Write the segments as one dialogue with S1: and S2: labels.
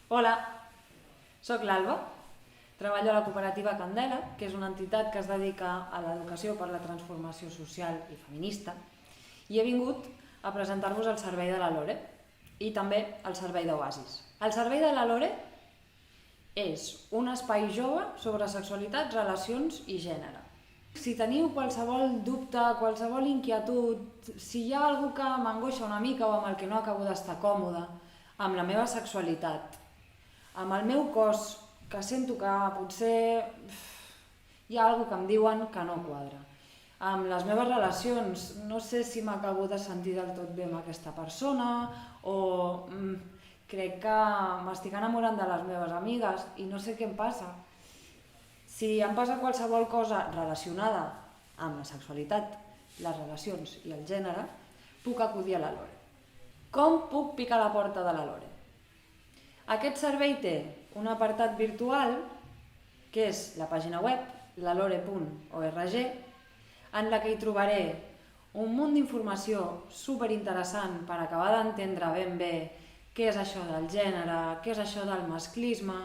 S1: Hola, soc l'Alba, treballo a la cooperativa Candela, que és una entitat que es dedica a l'educació per la transformació social i feminista, i he vingut a presentar-vos el servei de la LORE i també el servei d'Oasis. El servei de la LORE és un espai jove sobre sexualitat, relacions i gènere. Si teniu qualsevol dubte, qualsevol inquietud, si hi ha algú que m'angoixa una mica o amb el que no acabo d'estar còmode, amb la meva sexualitat, amb el meu cos, que sento que potser hi ha alguna que em diuen que no quadra, amb les meves relacions, no sé si m'acabo de sentir del tot bé amb aquesta persona o crec que m'estic enamorant de les meves amigues i no sé què em passa. Si em passa qualsevol cosa relacionada amb la sexualitat, les relacions i el gènere, puc acudir a la LORE. Com puc picar a la porta de la LORE? Aquest servei té un apartat virtual, que és la pàgina web, lalore.org, en la que hi trobaré un munt d'informació superinteressant per acabar d'entendre ben bé què és això del gènere, què és això del masclisme,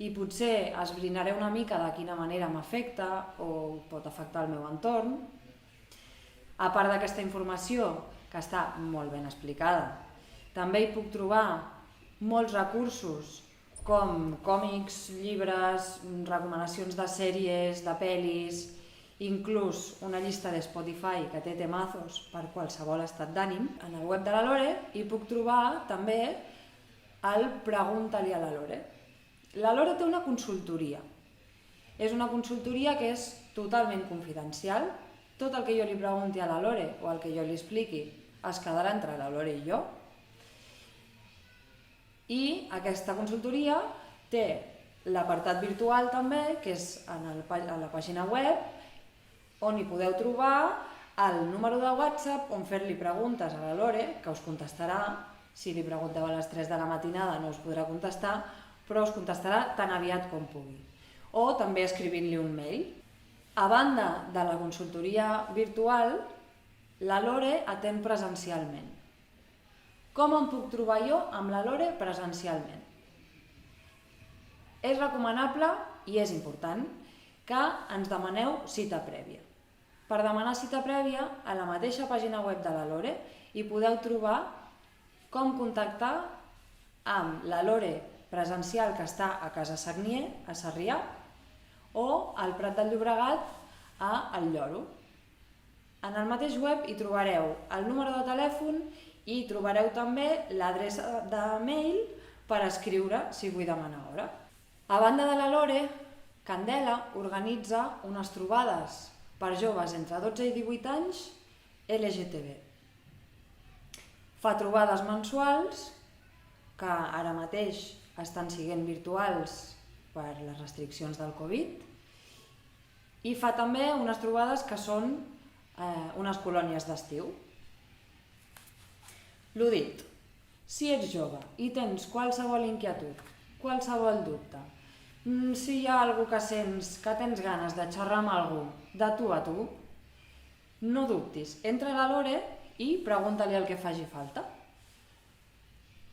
S1: i potser esbrinaré una mica de quina manera m'afecta o pot afectar el meu entorn. A part d'aquesta informació, que està molt ben explicada, també hi puc trobar molts recursos com còmics, llibres, recomanacions de sèries, de pel·lis, inclús una llista de Spotify que té temazos per qualsevol estat d'ànim. En el web de la LORE hi puc trobar també el Pregunta-li a la LORE. La LORE té una consultoria. És una consultoria que és totalment confidencial. Tot el que jo li pregunti a la LORE o el que jo li expliqui es quedarà entre la LORE i jo. I aquesta consultoria té l'apartat virtual també, que és a la pàgina web, on hi podeu trobar el número de WhatsApp on fer-li preguntes a la LORE, que us contestarà. Si li pregunteu a les 3 de la matinada no us podrà contestar, però us contestarà tan aviat com pugui. O també escrivint-li un mail. A banda de la consultoria virtual, la LORE atén presencialment. Com em puc trobar jo amb la LORE presencialment? És recomanable i és important que ens demaneu cita prèvia. Per demanar cita prèvia, a la mateixa pàgina web de la LORE hi podeu trobar com contactar amb la LORE presencial que està a Casa Sagnier, a Sarrià, o al Prat del Llobregat, a El Lloro. En el mateix web hi trobareu el número de telèfon i hi trobareu també l'adreça de mail per escriure si vull demanar hora. A banda de la LORE, Candela organitza unes trobades per joves entre 12 i 18 anys LGTB. Fa trobades mensuals que ara mateix estan sent virtuals per les restriccions del Covid i fa també unes trobades que són unes colònies d'estiu. L'ho dit, si ets jove i tens qualsevol inquietud, qualsevol dubte, si hi ha algú que sents que tens ganes de xerrar amb algú de tu a tu, no dubtis, entra a la LORE i pregunta-li el que faci falta.